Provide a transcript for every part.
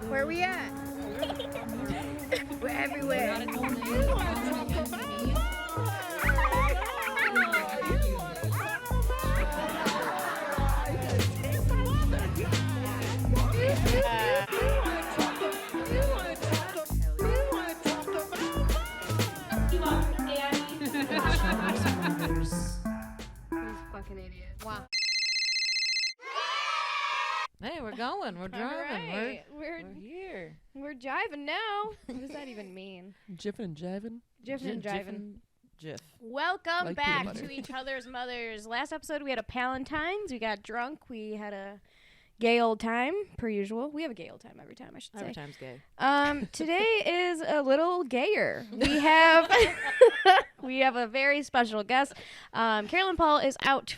Where are we at? We're everywhere. Fucking idiot. Wow. Hey, we're going. We're driving. Right. We're here. We're jiving now. What does that even mean? Jiffin' and jivin'? Jiffin' and jiving. Jiff. Welcome Like back peanut butter. to Each Other's Mothers. Last episode we had a Palentine's. We got drunk. We had a gay old time, per usual. We have a gay old time every time, I should say. Every time's gay. Today is a little gayer. We have we have a very special guest. Carolyn Paul is out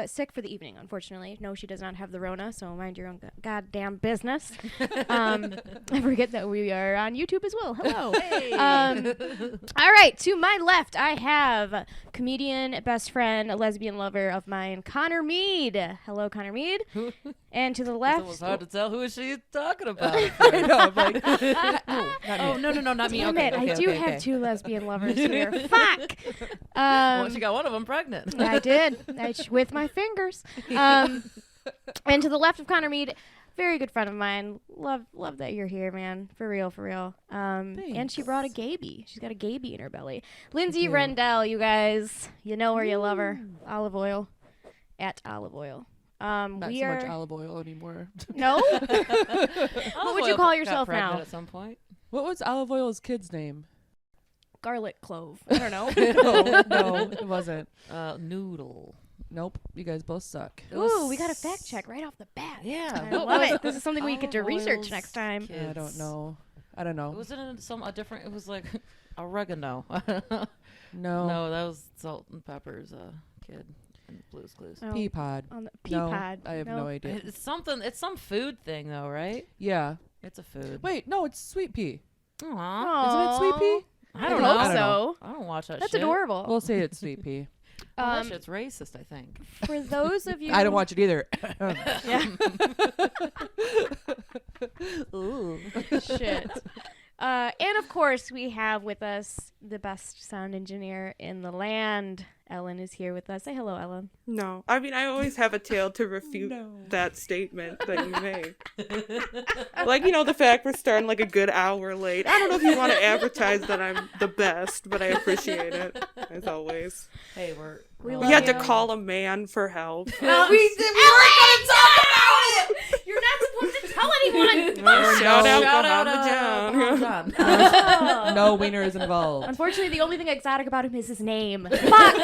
sick for the evening, unfortunately. No, she does not have the Rona, so mind your own goddamn business. I forget that we are on YouTube as well. Hello. Hey. All right, to my left, I have comedian, best friend, a lesbian lover of mine, Connor Meade. Hello, Connor Meade. And to the It's left, almost hard to tell who is she talking about. I know, I'm like, No, not me. damn Okay, it, okay, I do okay, have okay. two lesbian lovers here. Fuck. Well, she got one of them pregnant. I did. With my fingers. And to the left of Connor Meade, very good friend of mine. Love that you're here, man. For real. And she brought a Gaybie. She's got a Gaybie in her belly. Lindsey Rendell, you guys. You know where you love her. Olive oil. At olive oil. not We so are much olive oil anymore. No? What would you call yourself now? At some point. What was olive oil's kid's name? Garlic clove. I don't know. no, it wasn't. Noodle. Nope, you guys both suck. Ooh, we got a fact check right off the bat. Yeah. I love it. This is something we get to Olive research oil's next time. kids. I don't know. I don't know. Was it in a different? It was like oregano. No. No, that was Salt and Pepper's kid in Blue's Clues. Oh, Pea pod. on the No, pea pod. I have no idea. It's something. It's some food thing, though, right? Yeah. It's a food. Wait, no, it's sweet pea. Aww. Isn't it sweet pea? I don't hope know. I don't so. I don't watch that That's shit. adorable. We'll say it's sweet pea. That shit's racist, I think. For those of you, I don't watch it either. Yeah. Ooh. Shit. And of course, we have with us the best sound engineer in the land. Ellen is here with us. Say hello, Ellen. No. I mean, I always have a tale to refute No. that statement that you made. Like, the fact we're starting like a good hour late. I don't know if you want to advertise that I'm the best, but I appreciate it, as always. Hey, we're. We You love had to you. call a man for help. We weren't gonna talk about it. You're not supposed to tell anyone. Shout out Shout Bahama out, John. No wiener is involved. Unfortunately, the only thing exotic about him is his name. Fuck.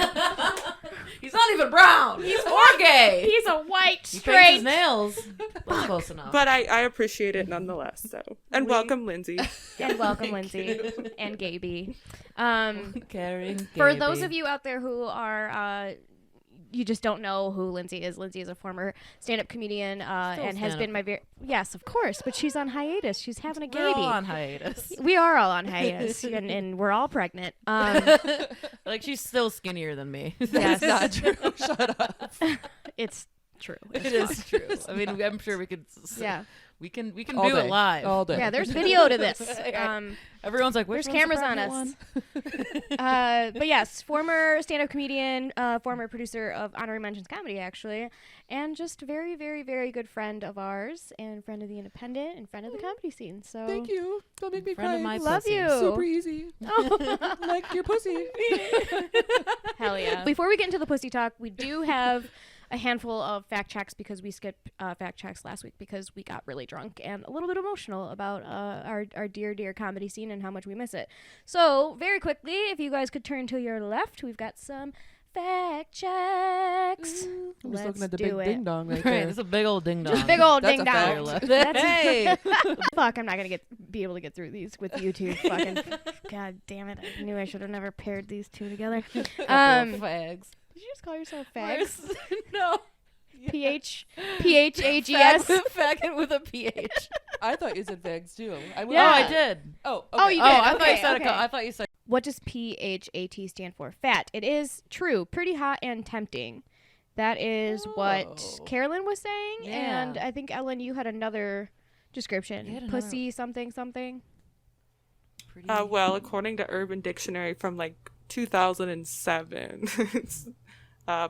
He's not even brown. He's or gay. He's a white He paints straight. his nails. That's close enough. But I appreciate it nonetheless. So, and welcome, Lindsay. And welcome, Lindsay and Gaby. Carrying For those of you out there who are, you just don't know who Lindsay is. Lindsay is a former stand-up comedian and has been my yes, of course, but she's on hiatus. She's having a We're all baby. on hiatus. We are all on hiatus, and we're all pregnant. Like she's still skinnier than me. Yes, Not true. Shut up. it's true. It is true. I mean, I'm sure we could. Yeah, We can All do day. it live. All day. yeah. There's video to this. Everyone's like, which There's one's the cameras on pregnant us. one? But yes, former stand-up comedian, former producer of Honorary Mentions Comedy, actually, and just very, very, very good friend of ours, and friend of the Independent, and friend of the comedy scene. So Thank you. Don't make me Friend of cry. my love pussy. you. Super easy. Oh. Like your pussy. Hell yeah. Before we get into the pussy talk, we do have a handful of fact checks because we skipped fact checks last week because we got really drunk and a little bit emotional about our dear, dear comedy scene and how much we miss it. So, very quickly, if you guys could turn to your left, we've got some fact checks. I'm just Let's looking at the do big it. ding dong right Right, there. this is a big old ding dong. Just big old That's ding a fact. dong. Left. That's- Hey. Fuck, I'm not gonna be able to get through these with you two. Fucking, god damn it! I knew I should have never paired these two together. Fags. Did you just call yourself fags? No. P-H-A-G-S. Faggot with a PH. I thought you said fags too. Yeah. Oh, I did. Oh, okay. Oh, you Oh, did. I thought you Okay, said okay. I thought you said. What does PHAT stand for? Fat. It is true. Pretty hot and tempting. That is what Oh. Carolyn was saying. Yeah. And I think, Ellen, you had another description. Pussy something something. Well, according to Urban Dictionary from like 2007, it's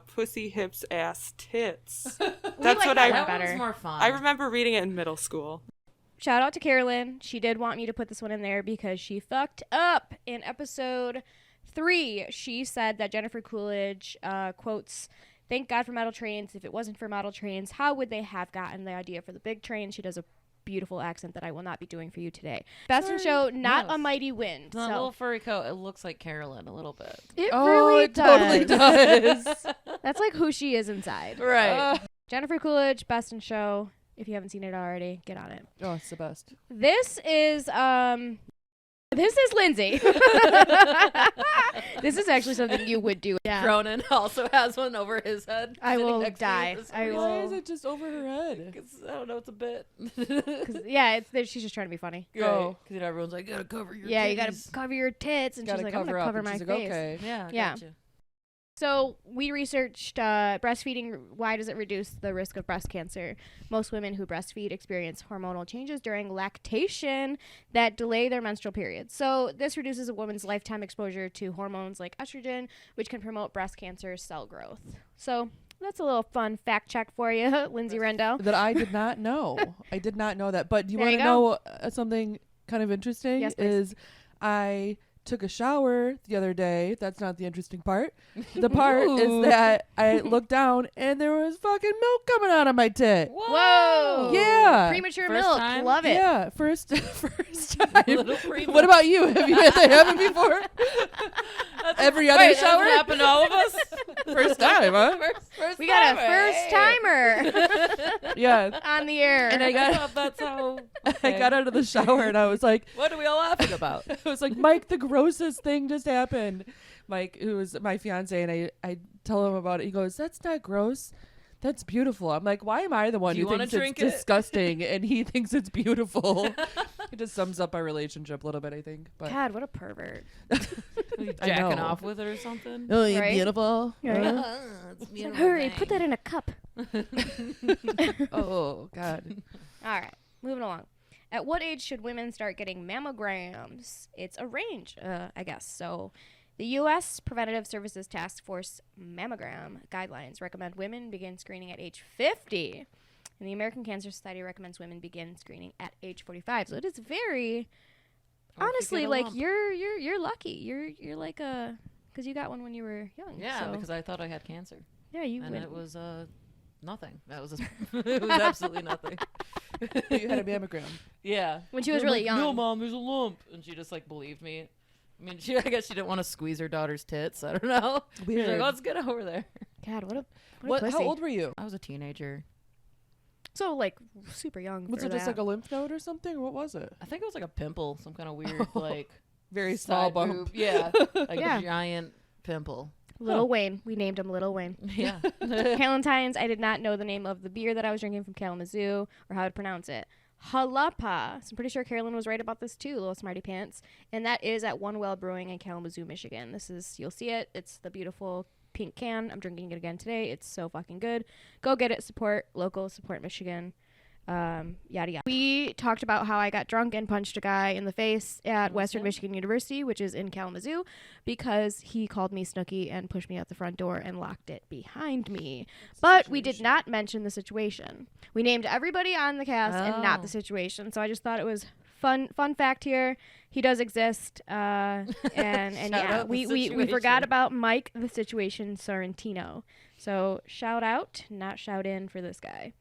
pussy, hips, ass, tits. That's what I. That one's more fun. I remember reading it in middle school. Shout out to Carolyn. She did want me to put this one in there because she fucked up in episode 3. She said that Jennifer Coolidge quotes, "Thank God for model trains. If it wasn't for model trains, how would they have gotten the idea for the big train?" She does a beautiful accent that I will not be doing for you today. Best in show, not a mighty wind. The little furry coat, it looks like Carolyn a little bit. It really it does. totally does. That's like who she is inside. Right. Jennifer Coolidge, Best in Show. If you haven't seen it already, get on it. Oh, it's the best. This is Lindsay. This is actually something you would do. Yeah. Cronin also has one over his head. I sitting will next to die. you. I will. Why is it just over her head? 'Cause I don't know, it's a bit. Yeah, she's just trying to be funny. Oh. Because you know, everyone's like, you gotta cover your Yeah, you titties. gotta cover your tits, and she's Gotta like, I'm gonna up. cover And my she's face. like, okay. Yeah, I Yeah. gotcha. So we researched breastfeeding. Why does it reduce the risk of breast cancer? Most women who breastfeed experience hormonal changes during lactation that delay their menstrual periods. So this reduces a woman's lifetime exposure to hormones like estrogen, which can promote breast cancer cell growth. So that's a little fun fact check for you, Lindsey Rendell. That I did not know. I did not know that. But do you There want you to go. know something kind of interesting? Yes, please. Is I took a shower the other day. That's not the interesting part. The part is that I looked down and there was fucking milk coming out of my tit. Whoa! Yeah. Premature First milk. time? Love it. Yeah, first time. Little primo. What about you? Have you had that happen before? Every other shower? That happened to all of us? First time, huh? First We got a timer. first timer Yeah. on the air. And I got That's how. I got out of the shower and I was like, What are we all laughing about? I was like, Mike, the grossest thing just happened. Mike, who is my fiance, and I tell him about it. He goes, "That's not gross. That's beautiful." I'm like, why am I the one Do you who wanna thinks it's drink it? disgusting and he thinks it's beautiful? It just sums up our relationship a little bit, I think. But God, what a pervert. You I jacking know. off with it or something? oh, you're Right? beautiful. It's beautiful Hurry, thing. put that in a cup. Oh God. All right, moving along. At what age should women start getting mammograms? It's a range, I guess. So the U.S. Preventative Services Task Force mammogram guidelines recommend women begin screening at age 50. And the American Cancer Society recommends women begin screening at age 45. So it is very, honestly, like you're lucky. You're like because you got one when you were young. Yeah, so. because I thought I had cancer. Yeah, you And win. it was nothing. That was it was absolutely nothing. You had a mammogram. Yeah. When she was I'm really like, young. No, Mom, there's a lump. And she just like believed me. I mean, I guess she didn't want to squeeze her daughter's tits. I don't know. She's Weird. like, let's get over there. God, what a What? pussy. How old were you? I was a teenager. So like super young. Was for it just that. like a lymph node or something? Or what was it? I think it was like a pimple, some kind of weird like Very small side bump. boob. Yeah, like Yeah. a giant pimple. Little Wayne? We named him Little Wayne. Yeah. Valentine's, I did not know the name of the beer that I was drinking from Kalamazoo or how to pronounce it. Jalapa. So I'm pretty sure Carolyn was right about this too, little smarty pants. And that is at One Well Brewing in Kalamazoo, Michigan. You'll see it. It's the beautiful pink can. I'm drinking it again today. It's so fucking good. Go get it. Support local, support Michigan. Yada yada. We talked about how I got drunk and punched a guy in the face at Western Michigan University, which is in Kalamazoo, because he called me Snooki and pushed me out the front door and locked it behind me. But we did not mention the situation. We named everybody on the cast and not the situation. So I just thought it was fun fact here. He does exist. And yeah, out we the forgot situation. about Mike the Situation Sorrentino. So shout out, not shout in for this guy.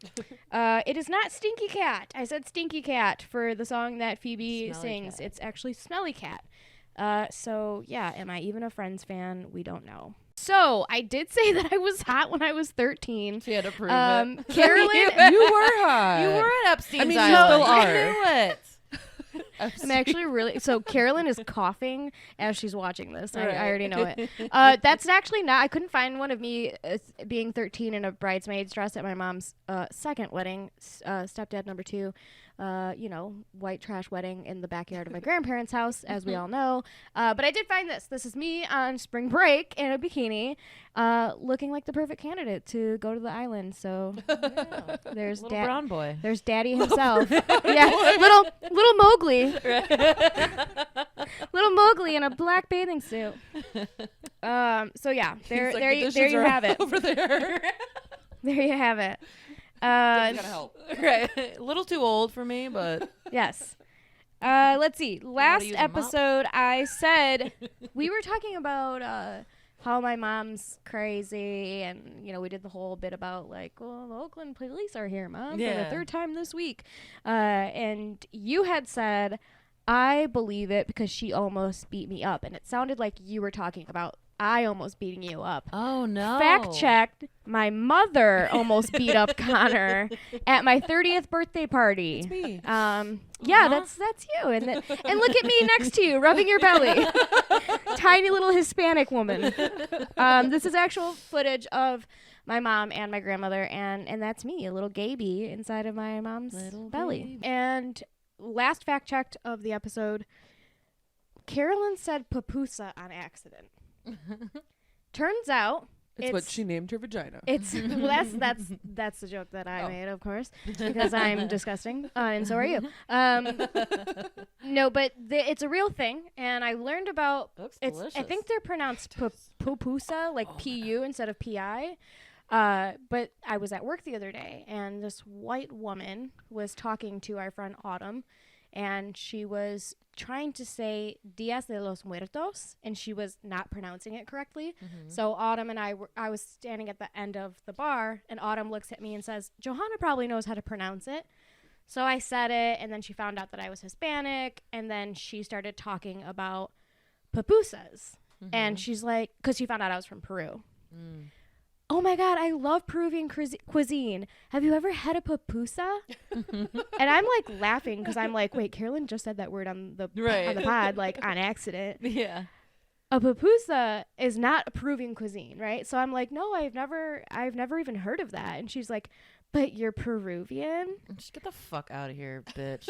It is not Stinky Cat. I said Stinky Cat for the song that Phoebe Smelly sings. Cat. It's actually Smelly Cat. So yeah, am I even a Friends fan? We don't know. So I did say that I was hot when I was 13. She had to prove it. Carolyn, You were hot. You were at Epstein's I mean, you Island. still I are. knew it. I'm actually really. So Carolyn is coughing as she's watching this. Right. I already know it. That's actually not. I couldn't find one of me being 13 in a bridesmaid's dress at my mom's second wedding. Stepdad number 2. White trash wedding in the backyard of my grandparents' house, as we all know. But I did find this. This is me on spring break in a bikini, looking like the perfect candidate to go to the island. So there's Little brown boy. There's Daddy himself. Yeah, little Mowgli. Little Mowgli in a black bathing suit. So yeah, there you have it. Over there. There you have it. Gotta help. Right. A little too old for me, but Yes. Let's see. Last use a mop? episode, I said we were talking about how my mom's crazy, and we did the whole bit about like, well, the Oakland police are here, Mom, for the Yeah. 3rd time this week. And you had said, I believe it because she almost beat me up, and it sounded like you were talking about I almost beating you up. oh no. Fact checked, my mother almost beat up Connor at my 30th birthday party. It's me. Yeah, that's you. And look at me next to you, rubbing your belly. Tiny little Hispanic woman. This is actual footage of my mom and my grandmother, and that's me, a little Gaybie inside of my mom's Little belly. Gaybie. And last fact checked of the episode, Carolyn said papusa on accident. Turns out It's what she named her vagina. it's well, that's the joke that I made, of course, because I'm disgusting, and so are you. No, but it's a real thing, and I learned about Looks it's. delicious. I think they're pronounced pupusa, like pu instead of pi. But I was at work the other day, and this white woman was talking to our friend Autumn, and she was trying to say Dias de los Muertos, and she was not pronouncing it correctly. So Autumn and I was standing at the end of the bar, and Autumn looks at me and says, Johanna probably knows how to pronounce it. So I said it, and then she found out that I was Hispanic, and then she started talking about pupusas. And she's like, because she found out I was from Peru. Oh my God, I love Peruvian cuisine. Have you ever had a pupusa? And I'm like laughing because I'm like, wait, Carolyn just said that word on the pod, like on accident. Yeah. A pupusa is not a Peruvian cuisine, right? So I'm like, no, I've never even heard of that. And she's like, but you're Peruvian? Just get the fuck out of here, bitch.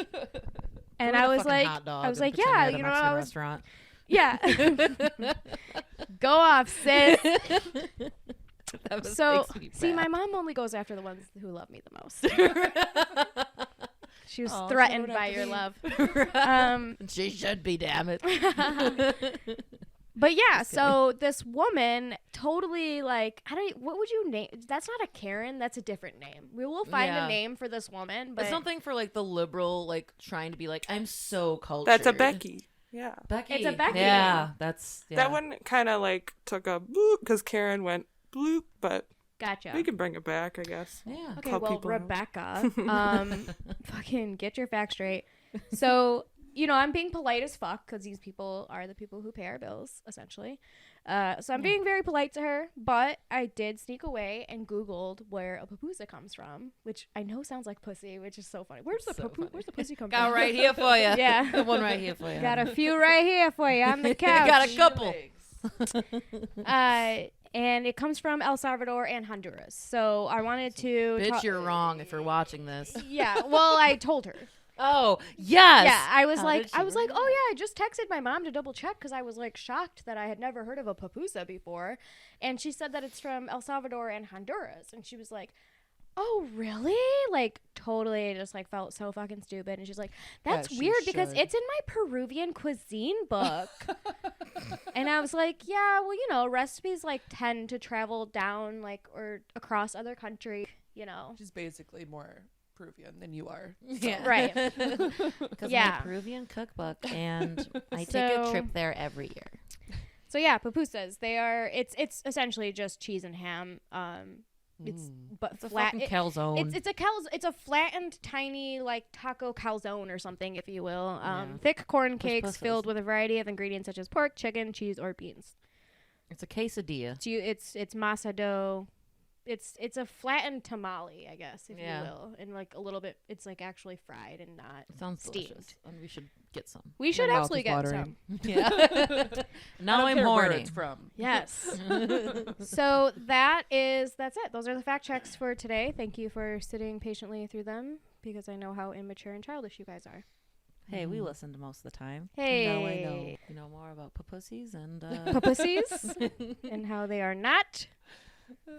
And Order I a was fucking like, hot dog I was and like, pretend yeah, you're at a you know, Mexican I was, restaurant. yeah. Go off, sis. That was- So, makes me see, mad. my mom only goes after the ones who love me the most. She was Aw, threatened so by would your have love. She should be, damn it. But yeah, so this woman totally like, what would you name? That's not a Karen. That's a different name. We will find Yeah. a name for this woman. But It's something for like the liberal, like trying to be like, I'm so cultured. That's a Becky. Yeah. Becky. It's a Becky. Yeah, that's That one kind of like took a bloop because Karen went bloop, but gotcha. we can bring it back, I guess. Yeah. Okay, Call well, people out. Rebecca, fucking get your facts straight. So, I'm being polite as fuck because these people are the people who pay our bills, essentially. So I'm being very polite to her, but I did sneak away and Googled where a pupusa comes from, which I know sounds like pussy, which is so funny. Where's the pussy come Got from? right here for you. Yeah. The one right here for you. Got a few right here for you on the couch. Got a couple. And it comes from El Salvador and Honduras. So I wanted to Bitch, you're wrong if you're watching this. Yeah, well, I told her. Oh, yes. Yeah, I was How like, did she oh yeah, I just texted my mom to double check because I was like shocked that I had never heard of a pupusa before, and she said that it's from El Salvador and Honduras, and she was like, oh really? Like totally, just like felt so fucking stupid, and she's like, that's She weird because should. it's in my Peruvian cuisine book, and I was like, yeah, well recipes like tend to travel down like or across other countries, She's basically more Peruvian than you are. Yeah. Right. Because Yeah. my Peruvian cookbook, and I take a So- trip there every year. So yeah, pupusas. It's essentially just cheese and ham. It's but It's a flat. fucking calzone. It's a flattened, tiny like taco calzone or something, if you will. Yeah. Thick corn cakes pussas. filled with a variety of ingredients such as pork, chicken, cheese, or beans. It's a quesadilla. It's masa dough, it's a flattened tamale, I guess, if Yeah. you will, and like a little bit. It's like actually fried and not. Sounds steamed. delicious. And we should get some. We should My mouth absolutely is get watering. some. Yeah. Now I'm horny. Where it's from. Yes. So that's it. Those are the fact checks for today. Thank you for sitting patiently through them because I know how immature and childish you guys are. Hey, we listened most of the time. Hey. Now I know. You know more about pussies and Pussies and how they are not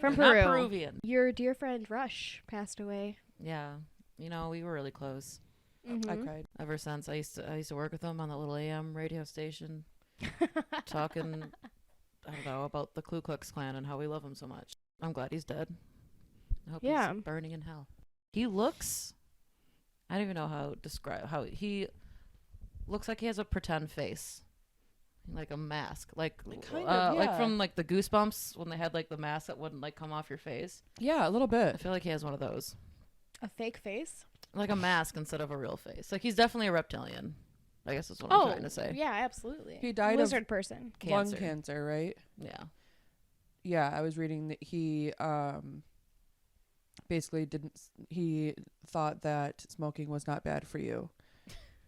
from not Peru. Peruvian. Your dear friend Rush passed away. Yeah. You know, we were really close. I Mhm. cried. Ever since I used to work with him on that little AM radio station, talking, I don't know, about the Ku Klux Klan and how we love him so much. I'm glad he's dead. I hope Yeah. he's burning in hell. He looks, I don't even know how to describe how he looks like he has a pretend face, like a mask, like Kind of, like yeah. from like the Goosebumps when they had like the mask that wouldn't like come off your face. Yeah, a little I bit. feel like he has one of those, A fake face? like a mask instead of a real face. Like he's definitely a reptilian. I guess that's what I'm trying to say. Yeah, absolutely. He died of Lizard person. lung cancer, right? Yeah. Yeah, I was reading that he basically he thought that smoking was not bad for you.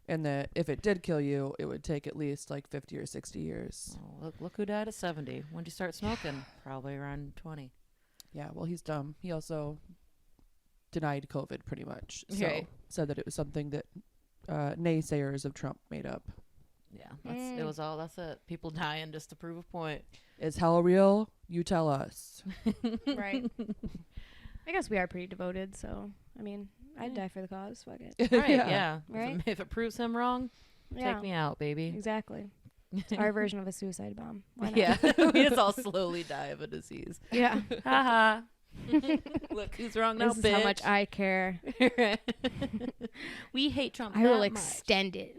And that if it did kill you, it would take at least like 50 or 60 years. Oh, look who died at 70. When did you start smoking? Probably around 20. Yeah, well, he's dumb. He also denied COVID pretty much. So Right. said that it was something that naysayers of Trump made up. Yeah, that's it. People dying just to prove a point. Is hell real? You tell us. Right. I guess we are pretty devoted, so I mean, I'd Yeah. die for the cause. Fuck it. Right, yeah. Right? If it proves him wrong, Yeah. take me out, baby. Exactly. It's our version of a suicide bomb. Why not? Yeah, we just all slowly die of a disease. Yeah. Haha. Look who's wrong now, This is bitch. how much I care. We hate Trump. I will that much. extend it.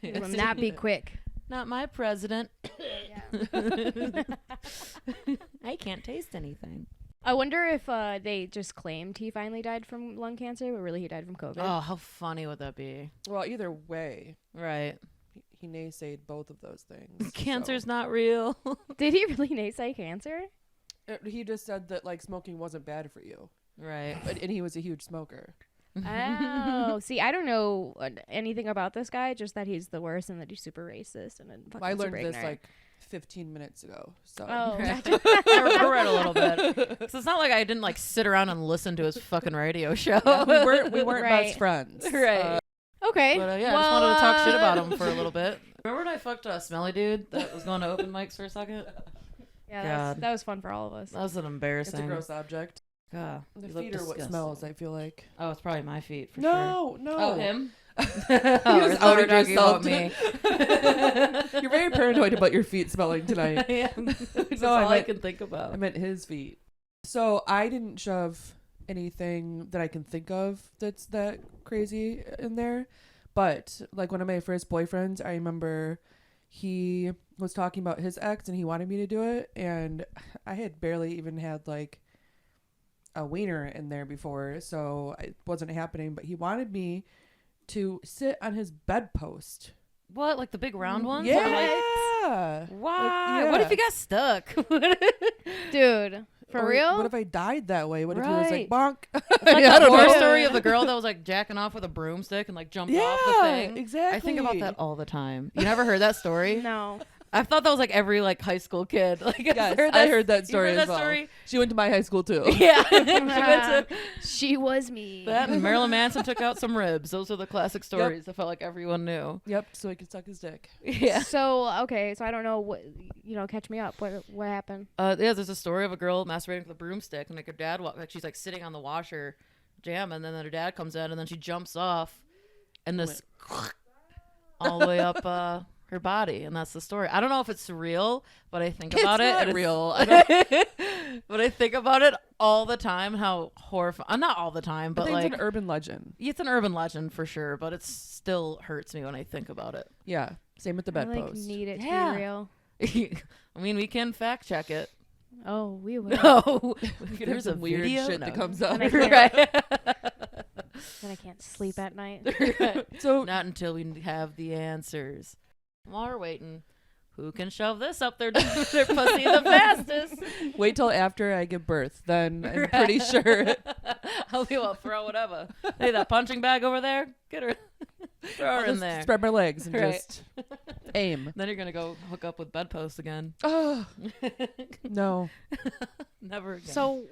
It will not be quick. Not my president. Yeah. I can't taste anything. I wonder if they just claimed he finally died from lung cancer, but really he died from COVID. Oh, how funny would that be? Well, either way, Right. he naysayed both of those things. Cancer's so. not real. Did he really naysay cancer? He just said that like smoking wasn't bad for you, Right. and he was a huge smoker. Oh, see, I don't know anything about this guy, just that he's the worst and that he's super racist and then fucking I learned super this ignorant. like 15 minutes ago. So Oh, I read a little bit. So it's not like I didn't like sit around and listen to his fucking radio show. we weren't Right. best friends. Right. okay. But yeah, I just wanted to talk shit about him for a little bit. Remember when I fucked a smelly dude that was going to open mics for a second? Yeah, God. that was fun for all of us. That was an It's embarrassing. a gross object. God, The you look feet are what disgusting. smells, I feel like. Oh, it's probably my feet for sure. No. Oh, him? You Oh, just we're outed talking yourself. about me. You're very paranoid about your feet smelling tonight. I am. That's No, all I meant- can think about. I meant his feet. So I didn't shove anything that I can think of that's that crazy in there. But like one of my first boyfriends, I remember he was talking about his ex and he wanted me to do it. And I had barely even had like a wiener in there before. So it wasn't happening. But he wanted me to sit on his bedpost. What, like the big round ones? Yeah. Why? yeah. What if you got stuck? Dude, for Or real? What if I died that way? What if he was like, Right. bonk? Like I the don't horror know. story of the girl that was like jacking off with a broomstick and like jumped off the thing. exactly. I think about that all the time. You never heard that story? No. I thought that was like every like high school kid. Like Yes, I I heard that you story heard as that well. story? She went to my high school too. Yeah. She went to She was me. that and Marilyn Manson took out some ribs. Those are the classic stories I felt like everyone knew. Yep, so he could suck his dick. Yeah. So, okay, so I don't know what, catch me up. What happened? Yeah, there's a story of a girl masturbating with a broomstick, and like her dad like she's like sitting on the washer, jamming, and then her dad comes in, and then she jumps off, and this all the way up her body, and that's the story. I don't know if it's real, but I think about It's it. not and real. But I think about it all the time. How horrifying! Not all the time, I but think like it's an urban legend. it's an urban legend for sure. But it still hurts me when I think about it. Yeah, same with the I bedpost. need it Yeah. to be real. I mean, we can fact check it. Oh, we will. No, There's some weird video? shit No. that comes up. And I can't- Right. Then I can't sleep at night. So Not until we have the answers. While we're waiting, who can shove this up their pussy the fastest. Wait till after I give birth, then I'm pretty sure. I'll be able to throw whatever. Hey, that punching bag over there, get her, throw her in Just there. spread my legs and Right. just aim. Then you're gonna go hook up with bedposts again. Oh no. Never again. So,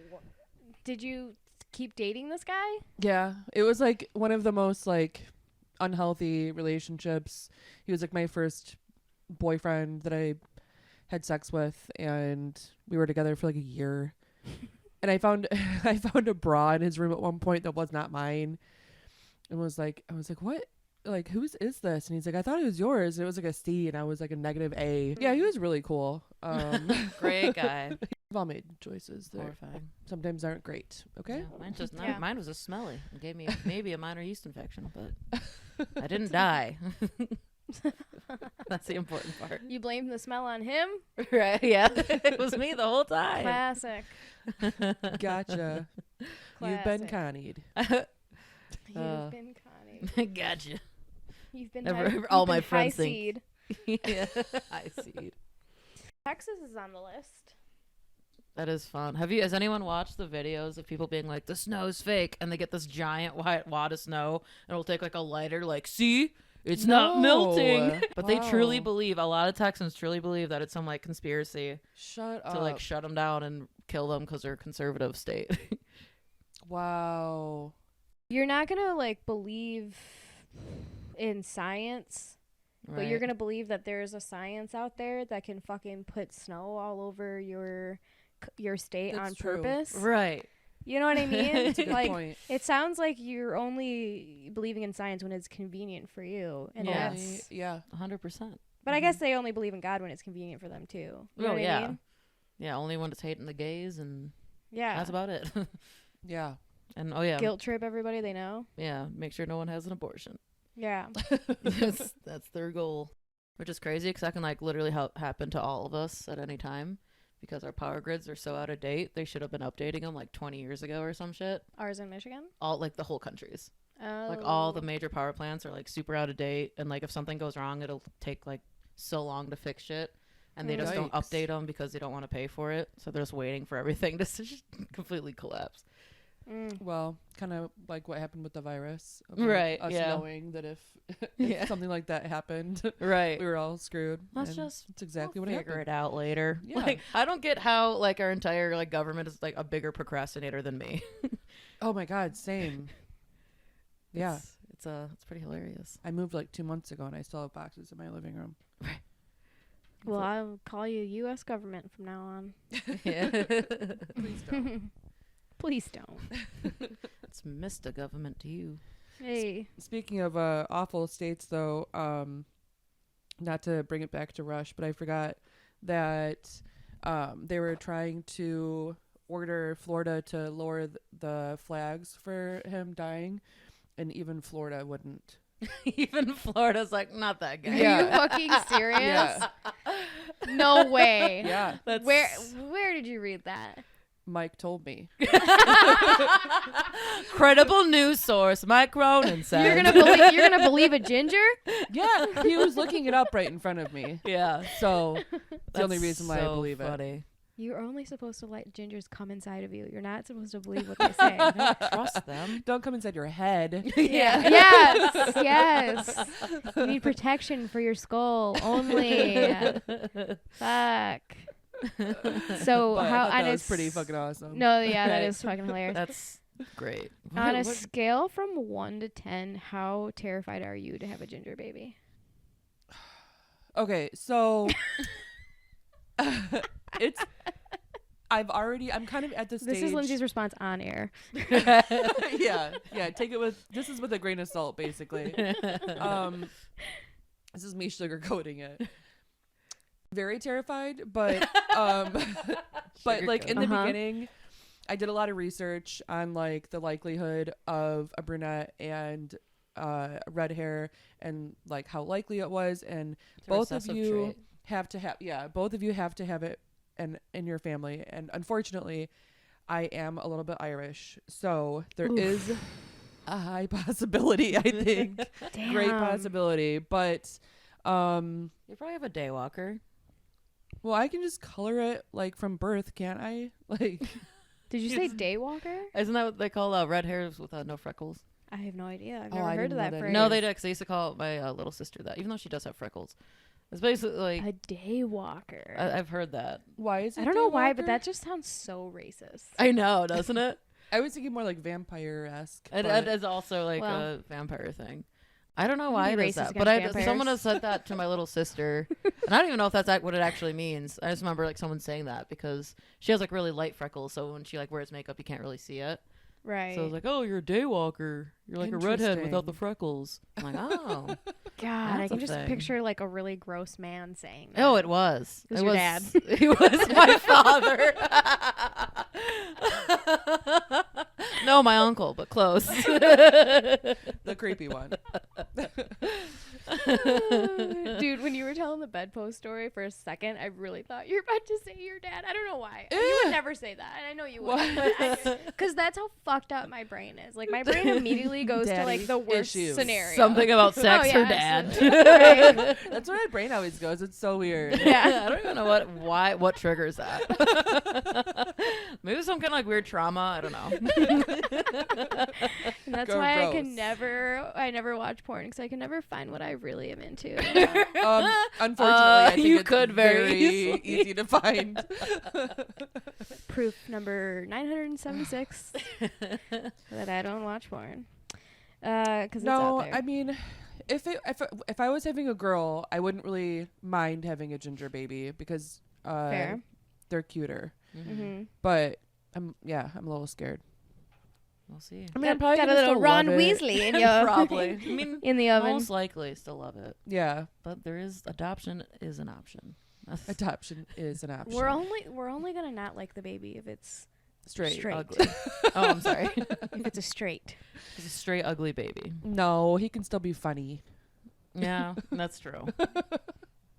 did you keep dating this guy? Yeah, it was like one of the most like unhealthy relationships. He was like my first boyfriend that I had sex with, and we were together for like a year. And I found a bra in his room at one point that was not mine, and I was like, what? Like, whose is this? And he's like, I thought it was yours. And it was like a C, and I was like a negative A. Yeah, he was really cool. Great guy. We've all made choices that Horrifying. sometimes aren't great. Okay. Yeah, mine just Yeah. mine was just smelly. It gave me maybe a minor yeast infection, but I didn't die. That's the important part. You blamed the smell on him? Right? Yeah, it was me the whole time. Classic. Gotcha. You've been Classic. connied. You've been conning. Gotcha. You've been All you've my been friends high think- seed. Yeah, I see. Texas is on the list. That is fun. Has anyone watched the videos of people being like, the snow's fake, and they get this giant white wad of snow, and it'll take like a lighter, like, see, it's not melting. But they truly Wow. believe, a lot of Texans truly believe that it's some like conspiracy Shut to up. like shut them down and kill them because they're a conservative state. Wow. You're not gonna like believe in science, but you're Right. gonna believe that there's a science out there that can fucking put snow all over your state That's on true. purpose. Right. You know what I mean? That's a good Like, point. it sounds like you're only believing in science when it's convenient for you, and Yeah. that's. Yeah. 100%. But I guess they only believe in God when it's convenient for them too. You know Oh, what yeah. I mean? Yeah, only one that's hating the gays, and Yeah. that's about it. Yeah. And oh yeah, Guilt trip everybody they know. yeah, make sure no one has an abortion. Yeah. That's their goal, which is crazy because that can like literally happen to all of us at any time because our power grids are so out of date. They should have been updating them like 20 years ago or some shit. Ours in Michigan. All like the whole countries, Oh. like all the major power plants are like super out of date, and like if something goes wrong, it'll take like so long to fix shit. And they just don't Yikes. update them because they don't want to pay for it. So they're just waiting for everything to just completely collapse. Mm. Well, kind of like what happened with the virus. of, Right, Us yeah. knowing that if Yeah. something like that happened, Right. we were all screwed. Let's and just That's exactly we'll what figure happened. it out later. Yeah. Like, I don't get how like our entire like government is like a bigger procrastinator than me. Oh my God, same. Yeah. It's pretty hilarious. I moved like 2 months ago and I still have boxes in my living room. Well, I'll call you U.S. government from now on. Yeah. Please don't. Please don't. It's Mr. Government to you. Hey. Speaking of awful states, though, not to bring it back to Rush, but I forgot that they were trying to order Florida to lower the flags for him dying, and even Florida wouldn't. Even Florida's like, not that guy. Yeah. Are you fucking serious? Yeah. No way. Yeah, That's Where did you read that? Mike told me. credible news source. Mike Ronan said. You're gonna believe a ginger? Yeah, he was looking it up right in front of me. Yeah. So the only That's reason why I so believe it. funny. You're only supposed to let gingers come inside of you. You're not supposed to believe what they say. Don't trust them. Don't come inside your head. Yeah. Yes. You need protection for your skull only. Fuck. So But how I thought on that a was pretty fucking awesome. No, yeah, that Right. is fucking hilarious. That's great. On a What- scale from 1 to 10, how terrified are you to have a ginger baby? Okay, so I'm kind of at this stage. This is Lindsay's response on air. yeah. Take it this is with a grain of salt, basically. This is me sugarcoating it. Very terrified, but but like in the Uh-huh. beginning, I did a lot of research on like the likelihood of a brunette and red hair and like how likely it was, and It's a both of recessive you trait. have to have both of you have to have it in your family, and unfortunately I am a little bit Irish, so there is a high possibility, I think. Damn. Great possibility, but You probably have a daywalker. Well, I can just color it like from birth, can't I? Like, Did you say daywalker? Isn't that what they call red hairs with no freckles? I have no idea. I've Oh, never I heard didn't of know that that phrase. No, they did. 'Cause they used to call my little sister that, even though she does have freckles. It's basically like A daywalker. I've heard that. why is it? I don't know why, but daywalker? that just sounds so racist. I know, doesn't it? I was thinking more like vampire-esque. It but- is also like Well, a vampire thing. I don't know I'm why it racist is that, against but vampires. someone has said that to my little sister, and I don't even know if that's what it actually means. I just remember like someone saying that because she has like really light freckles, so when she like wears makeup, you can't really see it. Right. So I was like, "Oh, you're a daywalker. You're like a redhead without the Interesting. freckles." I'm like, "Oh, God, I that's can a just thing. picture like a really gross man saying that. oh, it was. It was your dad. He was my father. No, my uncle, but close. the creepy one. Dude, when you were telling the bedpost story for a second, I really thought you were about to say your dad. I don't know why. You would never say that, and I know you would. Because that's how fucked up my brain is. Like, my brain immediately goes to, like, the worst issues. scenario. Something about sex Oh, yeah, or dad. absolutely. That's where my brain always goes. It's so weird. Yeah. I don't even know what triggers that. Maybe some kind of like weird trauma. I don't know. And that's Go why gross. I never watch porn, because I can never find what I really am into. Unfortunately, I think you it's could very very easy to find. Proof number 976 that I don't watch porn. Because it's No, out there. I mean, if I was having a girl, I wouldn't really mind having a ginger baby because Fair. they're cuter. Mm-hmm. But I'm a little scared. We'll see. I mean, I'm probably got a gonna little still Ron love it. Weasley in your Probably. I mean, in the oven. most likely still love it, Yeah, but adoption is an option. That's adoption is an option. We're only gonna not like the baby if it's straight. ugly. Oh, I'm sorry. if it's a straight. It's a straight ugly baby. No, he can still be funny. Yeah, that's true.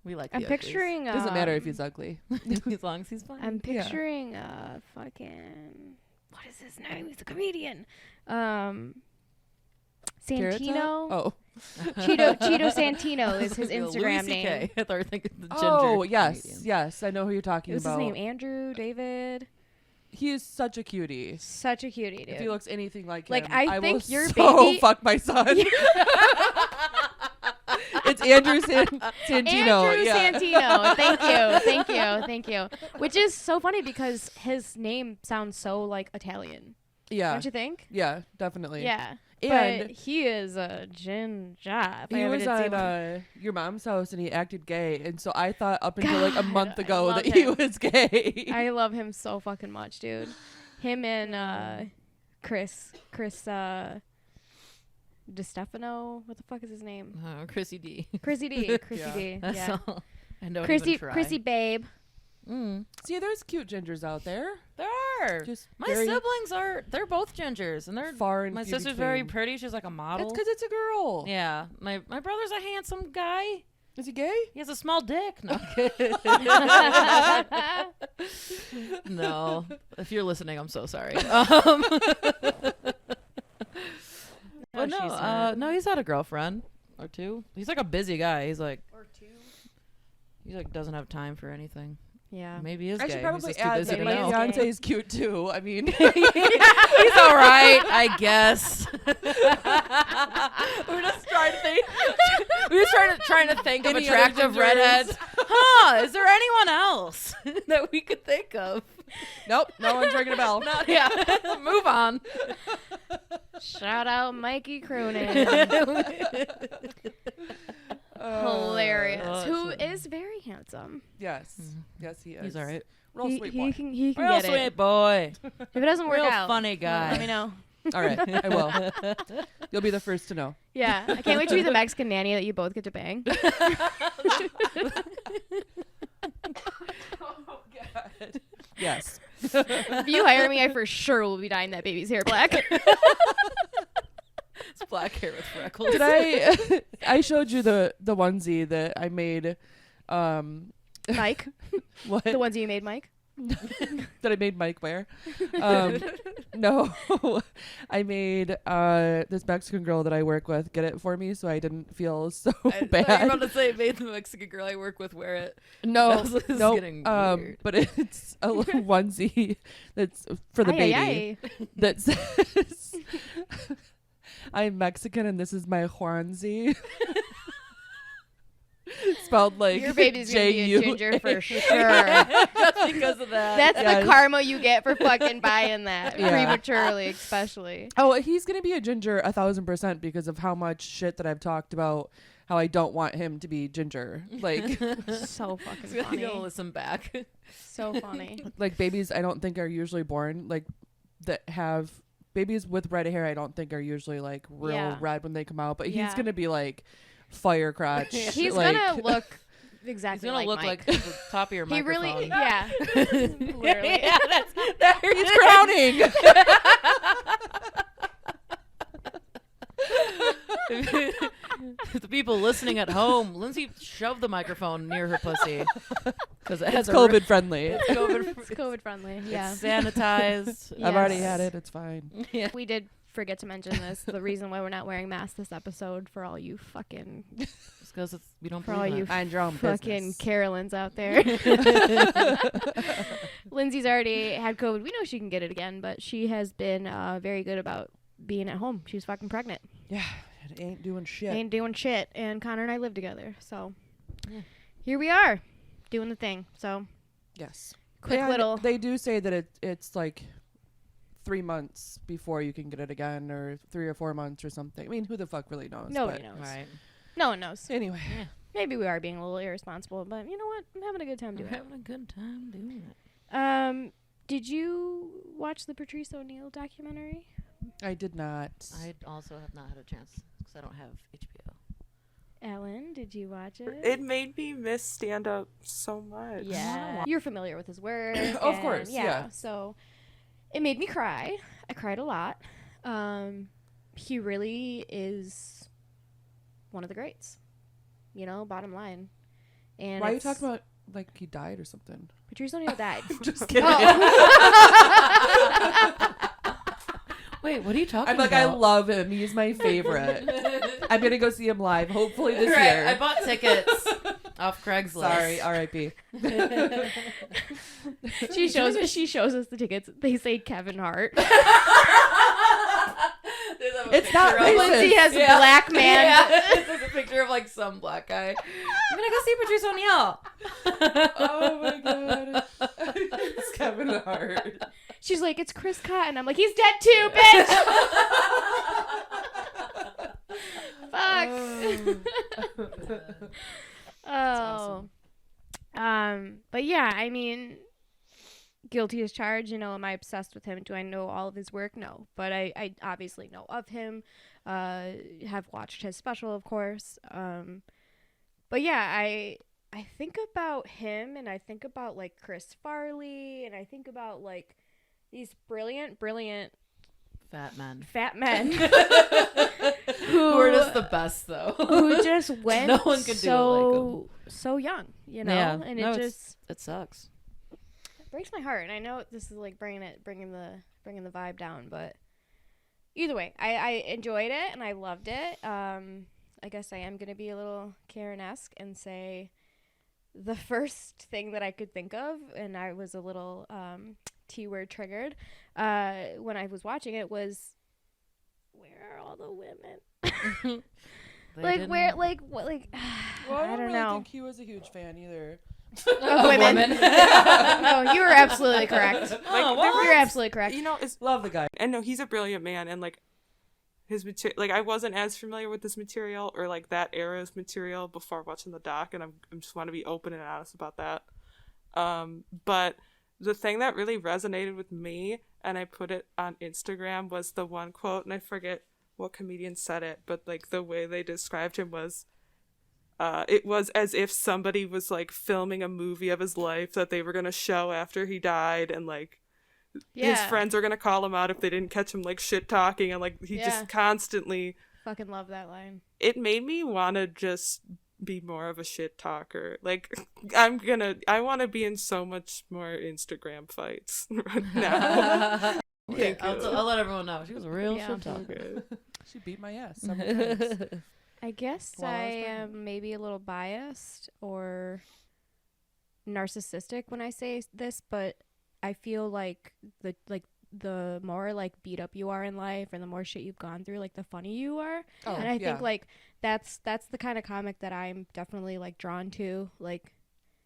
We like. I'm the uglies. picturing. Doesn't matter if he's ugly. as long as he's fine. I'm picturing. Fucking. What is his name? He's a comedian. Carrot Santino. Top? Oh. Cheeto Santino is his Louis Instagram CK. name. I thought you were thinking the ginger. Oh, yes. comedian. Yes, I know who you're talking What's his about. name? Andrew David. He is such a cutie. Such a cutie, dude. If he looks anything like Like, him, I will think your so baby- fuck my son. It's Andrew Santino. Andrew yeah. Santino. Thank you. Which is so funny because his name sounds so like Italian. Yeah. Don't you think? Yeah, definitely. Yeah. And but he is a ginger. if I he ever was did see on one. your mom's house and he acted gay, and so I thought up until like a God, month I ago love that he him. was gay. I love him so fucking much, dude. Him and Chris DeStefano. What the fuck is his name? Oh, Chrissy D. Chrissy D. Yeah. D. That's Yeah. all. I don't Chrissy even try. Chrissy babe. See, there's cute gingers out there. There are. Just My very siblings they're both gingers, and they're far and my few sister's very between. pretty. She's like a model. It's because it's a girl. Yeah, my brother's a handsome guy. Is he gay? He has a small dick. No, I'm kidding. No. If you're listening, I'm so sorry. But she's no, not. no, he's had a girlfriend or two. He's like a busy guy. He's like Or two. he like doesn't have time for anything. Yeah. Maybe he is I gay. should He's probably just too add busy that to my know. fiance- fiance is cute too. I mean, He's all right, I guess. We're just trying to think. We're just trying to think of Any attractive other gingers? redheads. Huh? Is there anyone else that we could think of? nope, no one's ringing a bell. Not yeah. Move on. Shout out Mikey Cronin. Hilarious. Oh, Who that's is very handsome. Yes, yes, he is. He's all right. Real sweet boy. He can Real get sweet it. boy. If it doesn't work Real out, funny guy. let me know. All right, I will. You'll be the first to know. Yeah, I can't wait to be the Mexican nanny that you both get to bang. Oh God. Yes. If you hire me, I for sure will be dyeing that baby's hair black. It's black hair with freckles. Did I? I showed you the onesie that I made. Mike, What? the ones you made, Mike. that I made Mike wear. No, I made this Mexican girl that I work with get it for me, so I didn't feel so bad. I was about to say, made the Mexican girl I work with wear it. No, This is no, getting weird. but it's a little onesie that's for the baby that says, "I'm Mexican and this is my Juanzi." Spelled like Your baby's gonna be a J-U-A. ginger for sure. Just because of that. That's Yes. the karma you get for fucking buying that Yeah. prematurely, especially. Oh, he's gonna be a ginger 1,000% because of how much shit that I've talked about. How I don't want him to be ginger. Like, So fucking He's gonna funny. listen back. So funny. like babies, I don't think are usually born like that have babies with red hair. I don't think are usually like real Yeah. red when they come out. But Yeah. he's gonna be like fire crotch. He's like, gonna look He's exactly gonna like look Mike. like the top of your He microphone. really, yeah. Literally. Yeah, that's He's crowning. The people listening at home, Lindsay shoved the microphone near her pussy because it has It's COVID friendly. It's COVID. It's COVID friendly. Yeah. It's sanitized. I've already Yes. had it. It's fine. Yeah. We did forget to mention this. The reason why we're not wearing masks this episode for all you fucking It's because we don't For all believe you it. Mind your own fucking business. Carolyn's out there. Lindsay's already had COVID. We know she can get it again, but she has been very good about being at home. She's fucking pregnant. Yeah, it ain't doing shit. Ain't doing shit. And Connor and I live together. So Yeah. here we are doing the thing. So Yes. quick And little. They do say that it's like 3 months before you can get it again, or 3 or 4 months or something. I mean, who the fuck really knows? Nobody but knows. Right. No one knows. Anyway, Yeah. Maybe we are being a little irresponsible, but you know what? I'm having a good time I'm doing it. having a good time doing it. Did you watch the Patrice O'Neal documentary? I did not. I also have not had a chance because I don't have HBO. Ellen, did you watch it? It made me miss stand up so much. Yeah. You're familiar with his work. Of and course, yeah. So it made me cry. I cried a lot. He really is one of the greats. You know, bottom line. And Why are you it's- talking about like he died or something? Patrice O'Neal died. Just kidding. Wait, what are you talking I'm like, about? I love him. He's my favorite. I'm gonna go see him live, hopefully this Right, year. I bought tickets off Craigslist. Sorry, R.I.P. she shows us the tickets. They say Kevin Hart. It's not picture of, like- Lindsay has a black man. Yeah, there's a picture of like some black guy. I'm gonna go see Patrice O'Neal. Oh my god. It's Kevin Hart. She's like, it's Chris Cotton. I'm like, he's dead too, bitch. Fuck. awesome. But yeah, I mean, guilty as charged. You know, am I obsessed with him? Do I know all of his work? No, but I obviously know of him. Have watched his special, of course. But yeah, I think about him, and I think about like Chris Farley, and I think about like these brilliant Fat men. fat men Who are just the best though. who just went No one could do it like so young, you know, Yeah, and no, it it's- just It sucks. breaks my heart. And I know this is like bringing the vibe down, but either way, I enjoyed it and I loved it. I guess I am gonna be a little Karen-esque and say the first thing that I could think of, and I was a little T-word triggered when I was watching it, was, where are all the women? Like where, like what, like Well, I don't really know. think he was a huge fan either. Of women. No, you were absolutely correct. Oh, what? You're absolutely correct. You know, it's Love the guy. and no, he's a brilliant man, and like his material, like I wasn't as familiar with this material or like that era's material before watching the doc, and I just want to be open and honest about that. But the thing that really resonated with me, and I put it on Instagram, was the one quote, and I forget what comedian said it, but like the way they described him was, it was as if somebody was like filming a movie of his life that they were gonna show after he died, and like his friends are gonna call him out if they didn't catch him like shit talking, and like he Yeah. just constantly. Fucking love that line. It made me want to just be more of a shit talker. Like, I want to be in so much more Instagram fights now. Yeah, I'll let everyone know. She was a real shit talker. She beat my ass several times. I guess I am maybe a little biased or narcissistic when I say this, but I feel like the more like beat up you are in life and the more shit you've gone through, like the funny you are. And I think like that's the kind of comic that I'm definitely like drawn to, like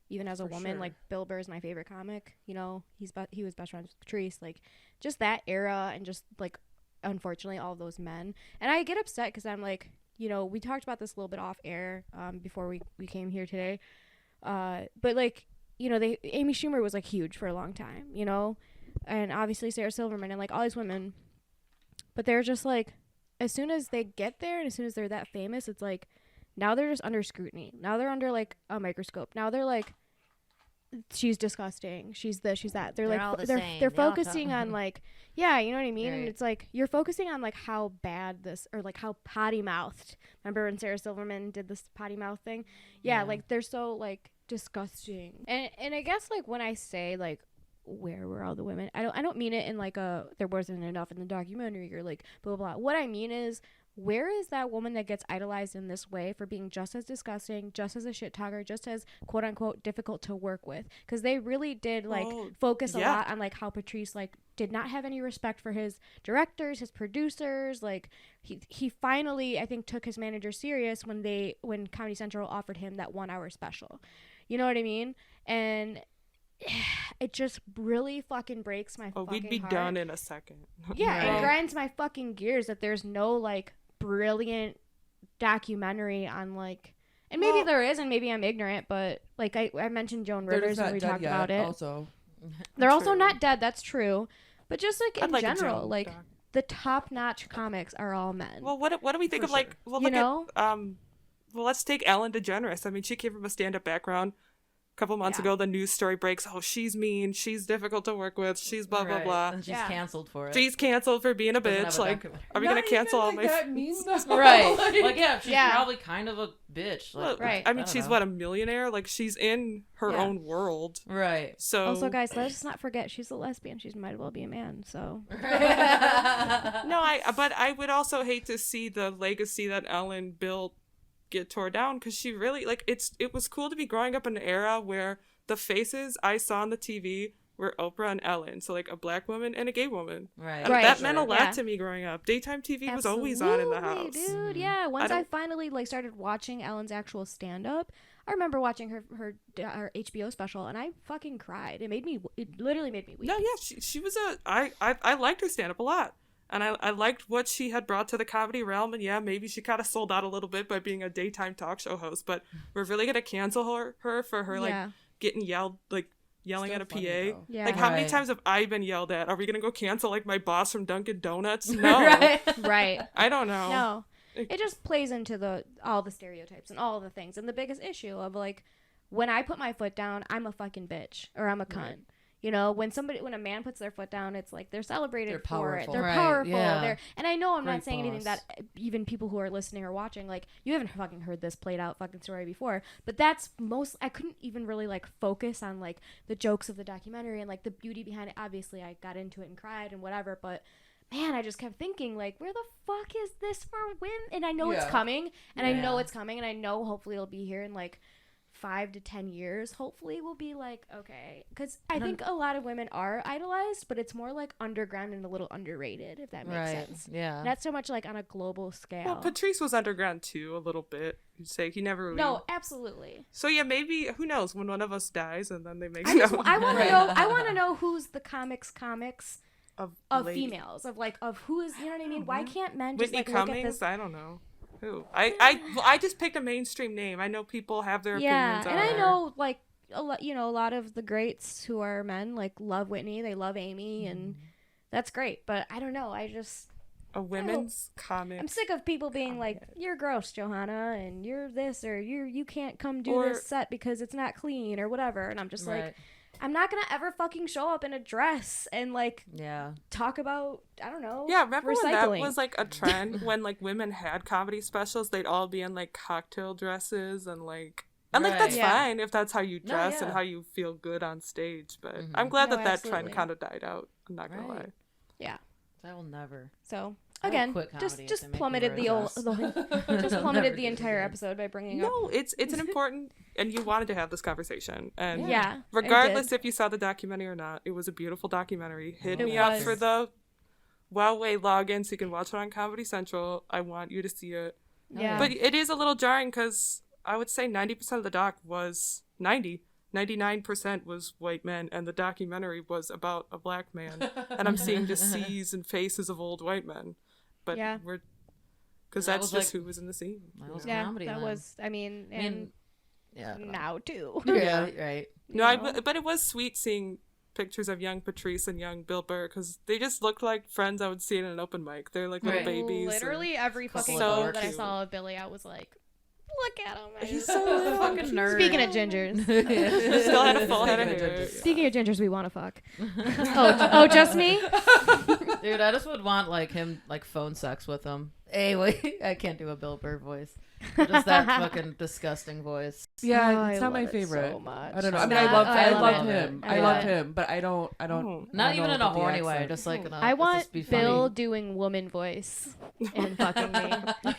even as a woman. Like Bill Burr's my favorite comic, you know. He was best friends with Patrice, like just that era, and just like unfortunately all of those men. And I get upset because I'm like, you know, we talked about this a little bit off air before we came here today, but like, you know, Amy Schumer was like huge for a long time, you know, and obviously Sarah Silverman and like all these women, but they're just like, as soon as they get there and as soon as they're that famous, it's like now they're just under scrutiny. Now they're under like a microscope. Now they're like, she's disgusting, she's this, she's that. They're like they're focusing on like, yeah, you know what I mean? Right. And it's like you're focusing on like how bad this, or like how potty mouthed. Remember when Sarah Silverman did this potty mouth thing? Yeah, like they're so like disgusting. And I guess like when I say like, where were all the women, I don't mean it in like a there wasn't enough in the documentary or like blah blah blah. What I mean is, where is that woman that gets idolized in this way for being just as disgusting, just as a shit talker, just as quote unquote difficult to work with? Because they really did like focus a lot on like how Patrice like did not have any respect for his directors, his producers. Like he finally, I think, took his manager serious when Comedy Central offered him that 1 hour special. You know what I mean? And it just really fucking breaks my fucking we'd be heart. Done in a second. Yeah, right. It grinds my fucking gears that there's no like brilliant documentary on like, and maybe there is, and maybe I'm ignorant, but like I mentioned Joan Rivers when we talked about it. Also, they're also not dead. That's true, but just like in general, like the top-notch comics are all men. Well, what do we think of like? Well, look at well, let's take Ellen DeGeneres. I mean, she came from a stand-up background. A couple months ago, the news story breaks. Oh, she's mean. She's difficult to work with. She's blah blah blah. And she's canceled for it. She's canceled for being a bitch. Like, are we gonna cancel all my? That mean stuff? Right. Like, yeah, she's probably kind of a bitch. Like, right. I mean, she's what, a millionaire? Like, she's in her own world. Right. So also, guys, let's not forget she's a lesbian. She might as well be a man. So. No, but I would also hate to see the legacy that Ellen built get tore down, because she really like it was cool to be growing up in an era where the faces I saw on the TV were Oprah and Ellen, so like a black woman and a gay woman, and that meant a lot to me growing up. Daytime TV was always on in the house, dude. Yeah, once I finally like started watching Ellen's actual stand-up, I remember watching her HBO special, and I fucking cried. It literally made me weep. No, yeah, she was I liked her stand-up a lot. And I liked what she had brought to the comedy realm. And yeah, maybe she kind of sold out a little bit by being a daytime talk show host. But we're really going to cancel her for her, like, getting yelling still at a PA. Yeah. Like, how many times have I been yelled at? Are we going to go cancel, like, my boss from Dunkin' Donuts? No. Right. I don't know. No. It just plays into all the stereotypes and all the things. And the biggest issue of, like, when I put my foot down, I'm a fucking bitch. Or I'm a cunt. Right. You know, when a man puts their foot down, it's like they're celebrated for it. They're powerful. Yeah. And I know I'm not saying anything that even people who are listening or watching, like, you haven't fucking heard this played out fucking story before. But that's I couldn't even really like focus on like the jokes of the documentary and like the beauty behind it. Obviously, I got into it and cried and whatever, but man, I just kept thinking like, where the fuck is this for women? And I know it's coming, and I know it's coming, and I know hopefully it'll be here in like 5 to 10 years. Hopefully we'll be like, okay, because I think a lot of women are idolized, but it's more like underground and a little underrated, if that makes sense. Not so much like on a global scale. Well, Patrice was underground too, a little bit. You'd say he never really... No, absolutely. So yeah, maybe, who knows, when one of us dies and then they make I want to know who's the comics of females, of who is, you know what I mean? Why can't men just Whitney like Cummings? look at this? I don't know. Who? I just picked a mainstream name. I know people have their opinions. And I know like a lot of the greats who are men like love Whitney, they love Amy, and that's great. But I don't know. I just a women's comic. I'm sick of people being like, "You're gross, Johanna," and "You're this," or you can't come do this set because it's not clean or whatever. And I'm just like, I'm not gonna ever fucking show up in a dress and like Yeah. talk about, I don't know. Yeah, remember when that recycling. was like a trend when like women had comedy specials? They'd all be in like cocktail dresses and like like that's Right. Yeah. fine if that's how you No, dress and yeah. how you feel good on stage. But Mhm. I'm glad No, that absolutely. trend kind of died out. I'm not gonna Right. lie. Yeah. I will never. So I will again, quit comedy if just they make me plummeted wear a the dress. just I'll plummeted never the do it entire again. episode by bringing up. No, it's an important, and you wanted to have this conversation. And Yeah. I regardless did. if you saw the documentary or not, it was a beautiful documentary. Hit It me up was. for the Wowway login so you can watch it on Comedy Central. I want you to see it. Yeah. But it is a little jarring because I would say 90% of the doc was 99% was white men, and the documentary was about a black man. And I'm seeing just C's and faces of old white men. But Yeah. we're, because And that that's was, just like- who was in the scene. That was Yeah, comedy that then. was. I mean, and yeah. now too. Yeah. Right. No, you know? but it was sweet seeing pictures of young Patrice and young Bill Burr because they just looked like friends I would see in an open mic. They're like little Right. babies. Literally every fucking So photo that I cute. saw of Billy out was like, look at him. He's so little. Fucking nerd. Speaking of gingers. He still had a full head of Speaking of hair. gingers. Speaking of gingers, we want to fuck. Oh, just me? Dude, I just would want like him like phone sex with him. Hey, wait, I can't do a Bill Burr voice. Just that fucking disgusting voice. Yeah, Oh, it's I not my love it favorit. so much. I don't know. I It's mean, I not- love, oh, I I love love him. it. I Yeah. love him, but I don't. Oh. Not I even know in a about the horny way, accent. just like in a, I let's want just be funny. Bill doing woman voice and fucking me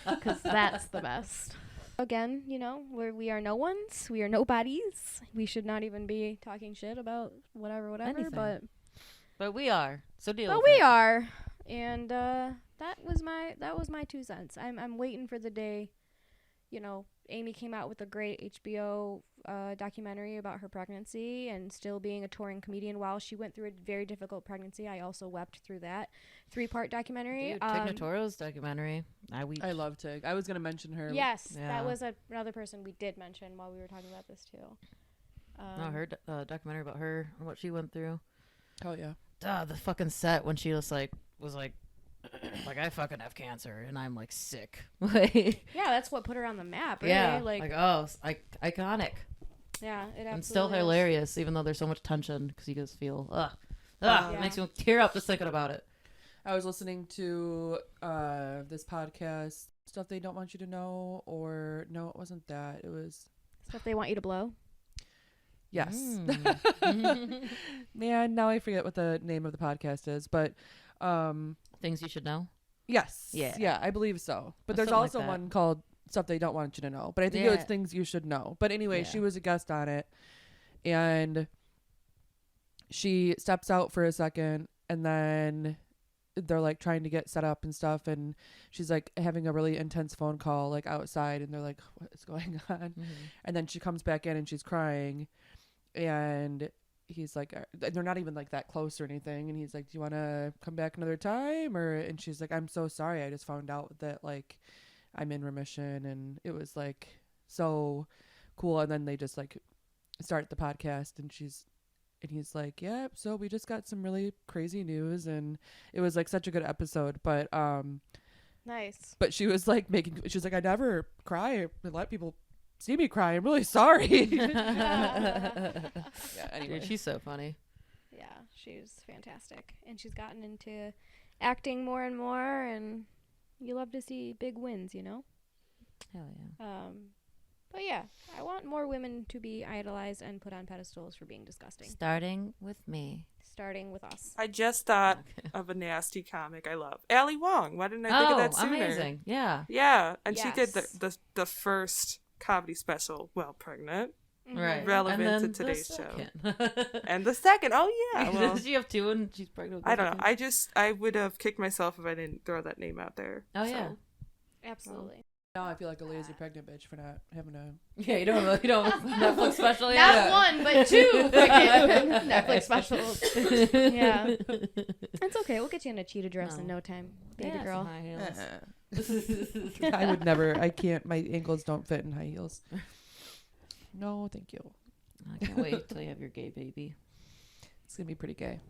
because that's the best. Again, you know, we are no ones. We are nobodies. We should not even be talking shit about whatever. Anything. But we are. So deal but with we it. are, and that was my 2 cents. I'm waiting for the day. You know, Amy came out with a great HBO documentary about her pregnancy and still being a touring comedian while she went through a very difficult pregnancy. I also wept through that 3-part documentary. Dude, Tig Notorio's documentary. I love Tig. I was gonna mention her. Yes, Yeah. that was another person we did mention while we were talking about this too. No, her documentary about her and what she went through. Oh yeah. Duh, the fucking set when she was like I fucking have cancer and I'm like sick. Like, Yeah, that's what put her on the map. Right? yeah, like iconic yeah, it absolutely and still is. hilarious, even though there's so much tension because you just feel Yeah. it makes me tear up just thinking about it. I was listening to this podcast, Stuff They Don't Want You to Know, or no, it wasn't that. It was Stuff they want you to blow. yes. Mm. Man, now I forget what the name of the podcast is, but Things you should know. yes, Yeah. yeah, I believe so. But Or there's something like also that. one called Stuff They Don't Want You to Know. But I think Yeah. it's Things You Should Know. But anyway, Yeah. she was a guest on it, and she steps out for a second, and then they're like trying to get set up and stuff, and she's like having a really intense phone call like outside, and they're like, what is going on? Mm-hmm. And then she comes back in and she's crying, and he's like, they're not even like that close or anything, and he's like, do you want to come back another time? And she's like, I'm so sorry, I just found out that like I'm in remission. And it was like so cool. And then they just like start the podcast, and he's like, yeah, so we just got some really crazy news, and it was like such a good episode. But Nice. but she was like she's like, I never cry and let people see me cry. I'm really sorry. Yeah, anyway. Dude, she's so funny. Yeah, she's fantastic, and she's gotten into acting more and more, and you love to see big wins, you know. Hell yeah. But yeah, I want more women to be idolized and put on pedestals for being disgusting, Starting with me. starting with us. I just thought of a nasty comic I love. Ali Wong. Why didn't I think of that sooner? Amazing. Yeah. Yeah, and she did Yes. the first comedy special while pregnant. Mhm. Right. Relevant And then to the today's show. second. And the second, oh yeah, well, Does she have two and she's pregnant with I don't know. both? I would have kicked myself if I didn't throw that name out there. Oh, yeah. Absolutely. Now I feel like a lazy pregnant bitch for not having a. Yeah, you don't Netflix special Not yet? one, but two freaking Netflix specials. Yeah. It's okay. We'll get you in a cheetah dress in no time, baby Yeah, girl. some high heels. I would never. I can't. My ankles don't fit in high heels. No, thank you. I can't wait till you have your gay baby. It's gonna be pretty gay.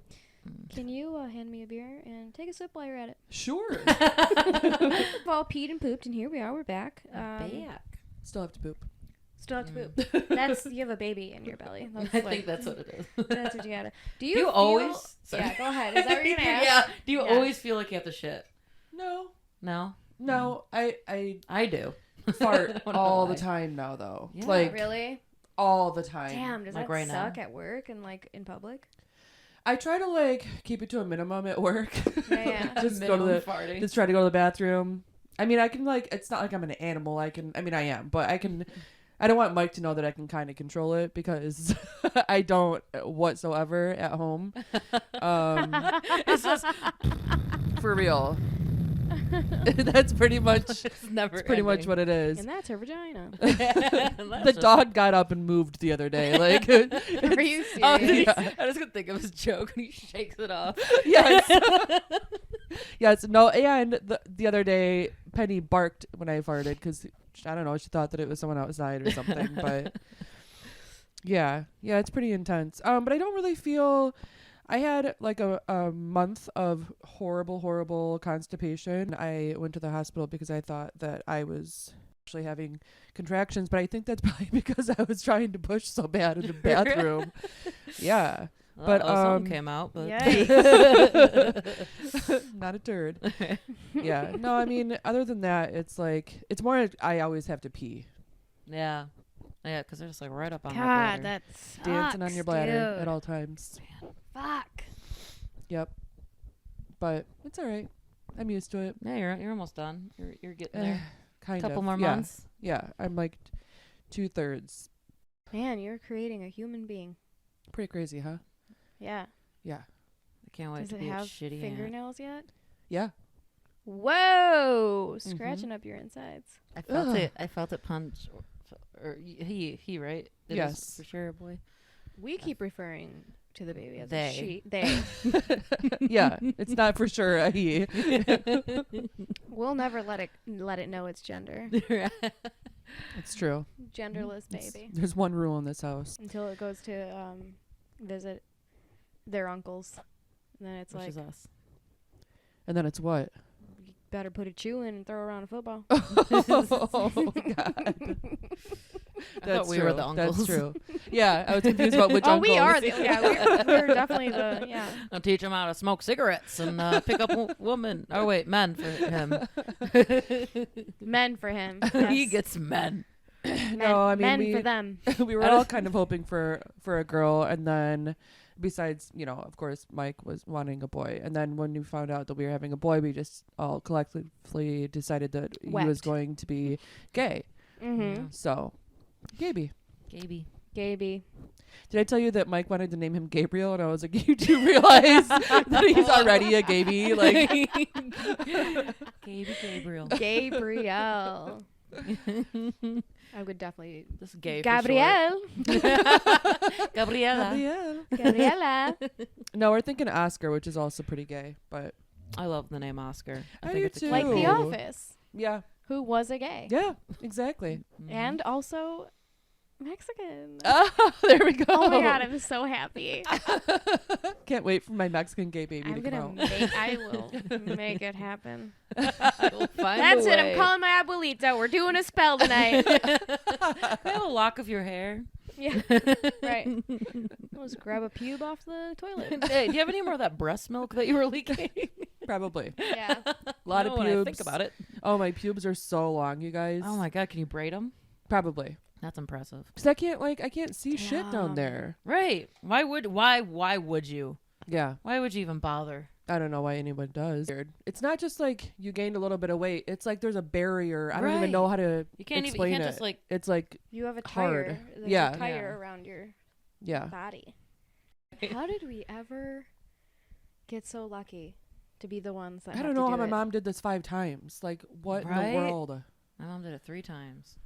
Can you hand me a beer and take a sip while you're at it? Sure. We've all peed and pooped, and here we are. We're back. Back. Still have to poop. Still have to poop. That's you have a baby in your belly. That's I think that's what it is. That's what you gotta. Do Do you you feel- always? Yeah, go ahead. Is that what you're gonna ask? Yeah. Do you Yeah. always feel like you have to shit? No. No. I do. fart I don't know all the why. time now, though. Yeah. Like, Really? all the time. Damn, does Like that right now? suck at work and like in public? I try to like keep it to a minimum at work. Yeah. Just go to the farting. just try to go to the bathroom. I mean, I can like it's not like I'm an animal. I am, but I don't want Mike to know that I can kind of control it because I don't whatsoever at home. It's just for real. That's pretty much It's never. pretty much what it is. And that's her vagina. The dog got up and moved the other day. Like, Are you Oh, serious? I was gonna think of his joke and he shakes it off. yes, yes, no, and the other day Penny barked when I farted because I don't know, she thought that it was someone outside or something. But yeah, it's pretty intense. But I don't really feel. I had like a month of horrible constipation. I went to the hospital because I thought that I was actually having contractions, but I think that's probably because I was trying to push so bad in the bathroom. Yeah. But, something came out. But not a turd. Yeah. No, I mean, other than that, it's like, it's more, I always have to pee. yeah, because they're just like right up on my God, bladder. that Dancing on sucks, your bladder dude. at all times. Fuck. Yep. But it's all right. I'm used to it. Yeah, you're almost done. You're getting there. Kind Couple of. more Yeah. months. Yeah. I'm like 2/3. Man, you're creating a human being. Pretty crazy, huh? Yeah. Yeah. I can't wait Does to it be have a shitty aunt. fingernails yet? Yeah. Whoa! Scratching up your insides. I felt Ugh. it. I felt it punch. Or he right? It Yes. is for sure, a boy. We keep referring to the baby as They. a she. They. Yeah. It's not for sure a he. We'll never let it know its gender. It's true. Genderless baby. There's one rule in this house. Until it goes to visit their uncles. And then it's Which like, is us. And then it's what? you better put a chew in and throw around a football. Oh, God. I thought we were the uncles. That's true. Yeah, I was confused about which Oh, uncles. we are. We're definitely the, yeah. I'll teach him how to smoke cigarettes and pick up women. Oh wait, men for him. Men for him. He Yes. gets men. No, I mean, men for them. we were all kind of hoping for a girl, and then besides, of course, Mike was wanting a boy, and then when we found out that we were having a boy, we just all collectively decided that he was Wept. going to be gay. Mm-hmm. So, Gaby. Gaby. Did I tell you that Mike wanted to name him Gabriel, and I was like, you do realize that he's already a Gaby? Like, Gabriel. Gabriel. I would definitely. This is gay. Gabrielle. Gabriela. yeah. Gabriella. No, we're thinking Oscar, which is also pretty gay, but I love the name Oscar. I think do it's a too. cute Like The name. Office, yeah, who was a gay. yeah, exactly. And also Mexican. There we go. Oh my God, I'm so happy. Can't wait for my Mexican gay baby I'm to gonna come out. I will make it happen. We'll find That's a it. way. I'm calling my abuelita. We're doing a spell tonight. I have a lock of your hair. Yeah. Right. I'll just grab a pube off the toilet. Hey, do you have any more of that breast milk that you were leaking? Probably Yeah. a lot of When pubes. I think about it. Oh, my pubes are so long, you guys. Oh my God, can you braid them? Probably That's impressive. because I can't see shit down Damn. there. Right? Why would you? Yeah, Why would you even bother? I don't know why anyone does. It's not just like you gained a little bit of weight. It's like there's a barrier. I don't even know how to You can't explain even. You can't it. just like. It's like You have a Hard. tire. There's Yeah. a tire Yeah. around your yeah. body. How did we ever get so lucky to be the ones that I have don't to know do how my it? mom did this 5 times. Like what in Right? the world? My mom did it 3 times.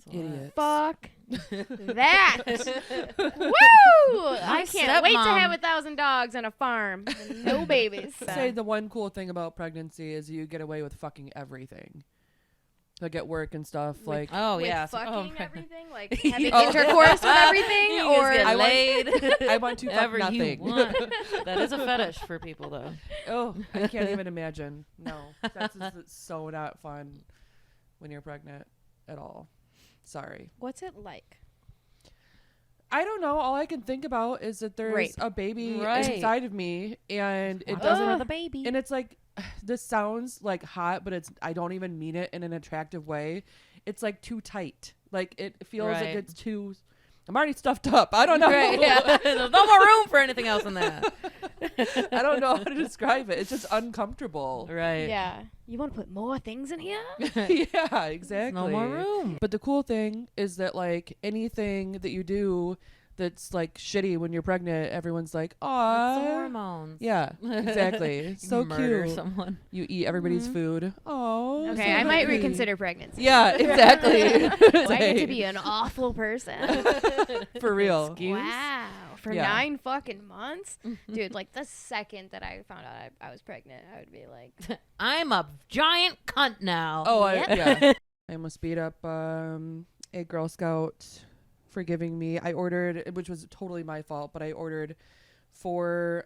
That's a lot. Idiot. Fuck that. Woo! I can't wait to stepmom. have 1,000 dogs and a farm. And no babies. Say the one cool thing about pregnancy is you get away with fucking everything. Like at work and stuff. Like Oh with yeah. fucking okay. everything, like having Oh. intercourse with everything, You or just get I want- laid. I want to fuck Whatever nothing. you want. That is a fetish for people though. Oh, I can't even imagine. No, that's just so not fun when you're pregnant at all. Sorry. What's it like? I don't know. All I can think about is that there's Rape. a baby Right. inside of me, and it Watch doesn't. out for the baby. And it's like, this sounds like hot, but I don't even mean it in an attractive way. It's like too tight. Like it feels like Right. it's too. I'm already stuffed up. I don't know. Right, yeah. There's no more room for anything else in that. I don't know how to describe it. It's just uncomfortable. Right. Yeah. You want to put more things in here? Yeah, exactly. No more room. But the cool thing is that like anything that you do that's like shitty when you're pregnant, everyone's like, It's the "Aw." hormones. Yeah, exactly. It's so Murder cute. someone. You eat everybody's food. Oh. Okay, I might reconsider pregnancy. Yeah, exactly. Do I get to be an awful person? For real. Excuse? Wow. For Yeah. 9 fucking months? Dude, like the second that I found out I was pregnant, I would be like, I'm a giant cunt now. Oh, Yep. yeah. I almost beat up a Girl Scout for giving me. I ordered, which was totally my fault, but I ordered 4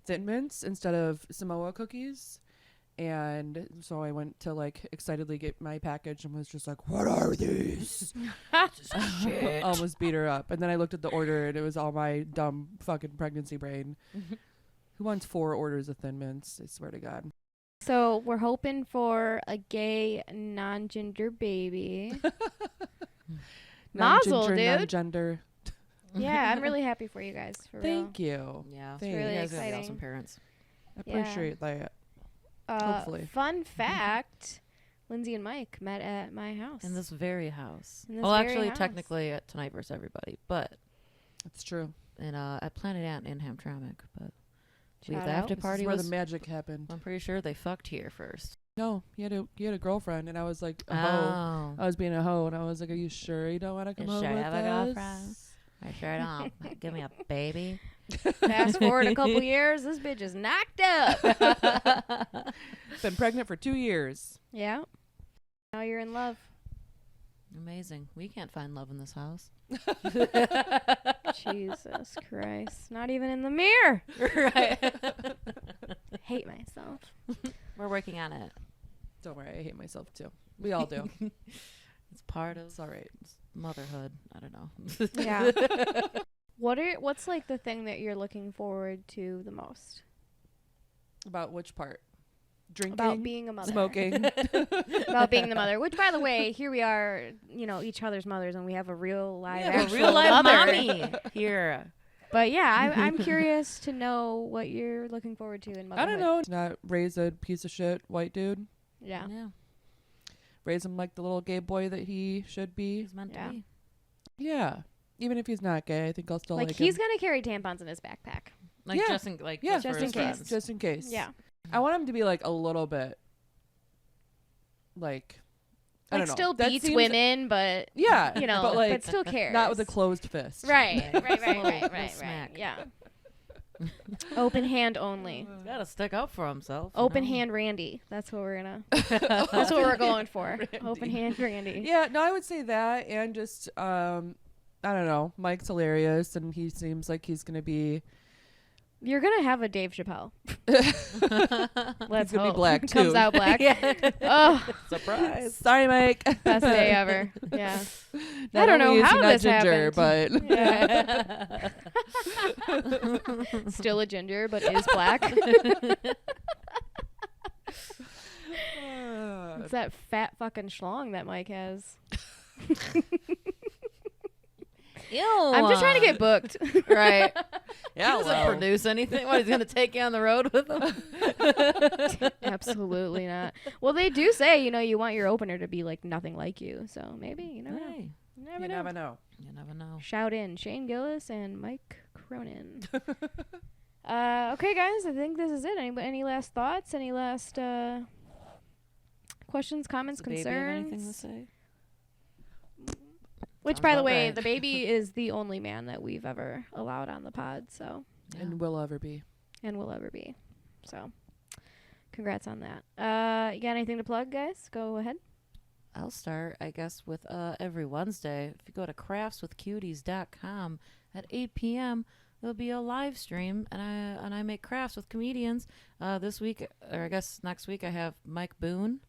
Thin Mints instead of Samoa cookies. And so I went to like excitedly get my package and was just like, "What are these?" Shit. Almost beat her up. And then I looked at the order and it was all my dumb fucking pregnancy brain. Who wants 4 orders of Thin Mints? I swear to God. so we're hoping for a gay non-gender baby. Mazel, Non-ginger, dude. non-gender. Yeah, I'm really happy for you guys. For Thank you. Yeah. Thanks. really You guys are gonna be exciting. awesome parents. I Yeah. appreciate that. Hopefully. Fun fact, Lindsay and Mike met at my house. In this very house. In this Well, very actually, house. technically at Tonight vs. Everybody, but It's true. in at Planet Ant in Hamtramck. But the Shout after out. This is party where was. the magic happened. I'm pretty sure they fucked here first. No, you had a girlfriend, and I was like a hoe. Oh. I was being a hoe, and I was like, "Are you sure you don't want to come You over sure you with have a us?" girlfriend? I sure don't. Give me a baby. Fast forward a couple years, this bitch is knocked up. Been pregnant for 2 years. Yeah. Now you're in love. Amazing. We can't find love in this house. Jesus Christ. Not even in the mirror. Right. Hate myself. We're working on it. Don't worry, I hate myself too. We all do. It's part of It's all right. motherhood. I don't know. Yeah. What's like the thing that you're looking forward to the most About which part? Drinking, about being a mother? smoking. About being the mother. Which, by the way, here we are, each other's mothers, and we have a real live, Yeah, actual a real life mother. mommy here. But yeah, I'm curious to know what you're looking forward to in I motherhood. don't know. Not raise a piece of shit white dude. Yeah. Raise him like the little gay boy that he should be. He's meant Yeah. to be. Yeah. Even if he's not gay, I think I'll still like Like him. he's gonna carry tampons in his backpack. Like Yeah. just in like Yeah, just just for in his case. friends. Just in case. Yeah. I want him to be like a little bit like I Like don't know. still That beats seems- women, but Yeah. but like still cares. not with a closed fist. Right. Right. Little Right. smack. Yeah. Open hand only. He's gotta stick up for himself. Open hand Randy. That's what we're gonna. That's what we're going for. Randy. Open hand Randy. Yeah, no, I would say that and just I don't know. Mike's hilarious and he seems like he's gonna be You're gonna have a Dave Chappelle. Let's He's gonna be hope. black, Comes too. out black. Yeah. Oh, Surprise. Sorry, Mike. best day ever. Yeah. Not I don't only know is he how not this ginger, happened. but Yeah. Still a ginger, but is black. It's that fat fucking schlong that Mike has. Ew. I'm just trying to get booked. right. yeah, He doesn't produce anything. What, he's gonna take you on the road with him? Absolutely not. Well, they do say, you want your opener to be like nothing like you. So maybe, you never know. Hey, You you never know. you never know. Shout in Shane Gillis and Mike Cronin. Okay, guys, I think this is it. Any last thoughts? Any last questions, comments, Does the baby have anything to concerns? say? Which, Sounds by the about way, right. the baby is the only man that we've ever allowed on the pod. So, Yeah. And will ever be. and will ever be. So, congrats on that. You got anything to plug, guys? Go ahead. I'll start, I guess, with every Wednesday. If you go to craftswithcuties.com at 8 p.m., there'll be a live stream, and I make crafts with comedians. This week, or I guess next week, I have Mike Boone.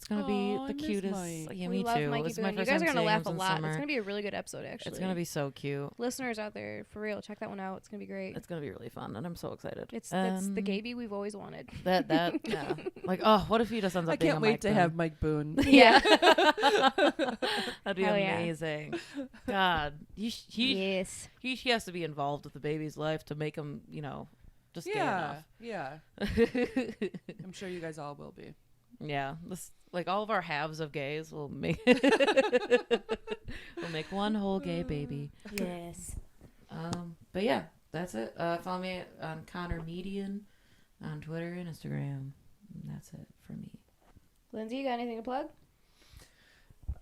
It's gonna be Aw, I the miss cutest. Mike. Yeah, We me love too. Mikey It's my Boone. You first guys are time gonna seeing laugh him a since lot. summer. It's gonna be a really good episode, actually. It's gonna be so cute. Listeners out there, for real, check that one out. It's gonna be great. It's gonna be really fun, and I'm so excited. It's the Gaybie we've always wanted. That yeah. Like, oh, what if he just ends up I being can't a wait Mike to Boone? have Mike Boone. Yeah. That'd be Hell yeah. amazing. God, he Yes. he has to be involved with the baby's life to make him, just gay enough. Yeah. I'm sure you guys all will be. Yeah, this like all of our halves of gays will make one whole gay baby. Yes. But yeah, that's it. Follow me on Connor Median on Twitter and Instagram. And that's it for me. Lindsay, you got anything to plug?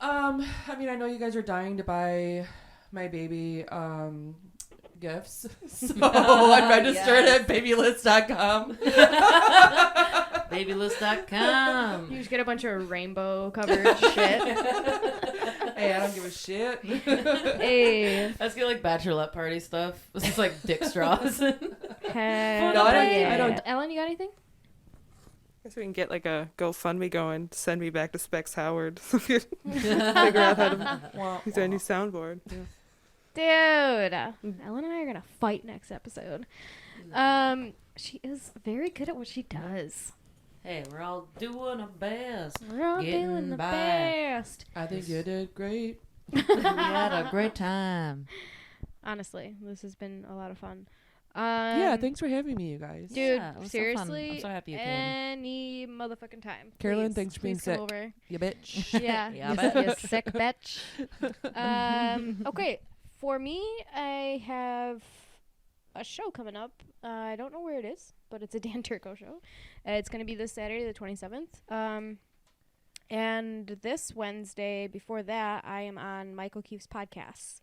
I mean, I know you guys are dying to buy my baby gifts, so I'm registered at babylist.com. Babylist.com. You just get a bunch of rainbow covered shit. Hey, I don't give a shit. Hey. Let's get like bachelorette party stuff. This is like dick straws. Hell No, I don't- yeah. Ellen, you got anything? Guess we can get like a GoFundMe going. Send me back to Specs Howard. Figure out how to use our new soundboard. Yeah. Dude, Ellen and I are gonna fight next episode. She is very good at what she does. Hey, we're all doing our best. We're all Getting doing the by. best. I think you did great. We had a great time. Honestly, this has been a lot of fun. Yeah, thanks for having me, you guys. Dude, Yeah, it was so fun. seriously, I'm so happy you came. any motherfucking time. Carolyn, Please, thanks for being please come sick. over. You bitch. Yeah, Yeah, you sick bitch. Okay, for me, I have a show coming up. I don't know where it is, but it's a Dan Turco show. It's going to be this Saturday, the 27th. And this Wednesday, before that, I am on Mike O'Keefe's podcast,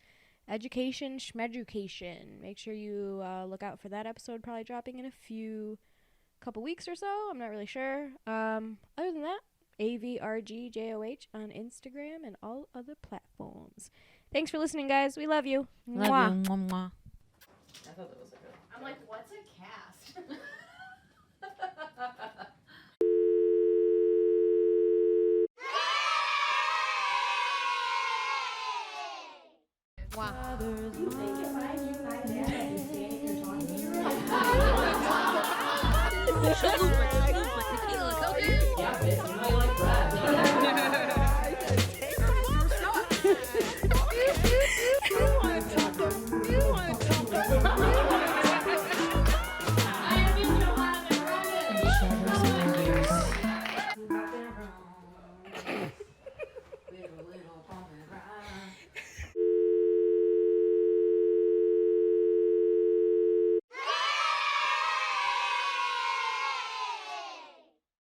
Education Schmeducation. Make sure you look out for that episode, probably dropping in a couple weeks or so. I'm not really sure. Other than that, AVRGJOH on Instagram and all other platforms. Thanks for listening, guys. We love you. Love Mwah. you. Mwah, mwah. I thought that was a good. I'm like, what's a cast? Wow. You think if I knew my dad was standing here talking to you?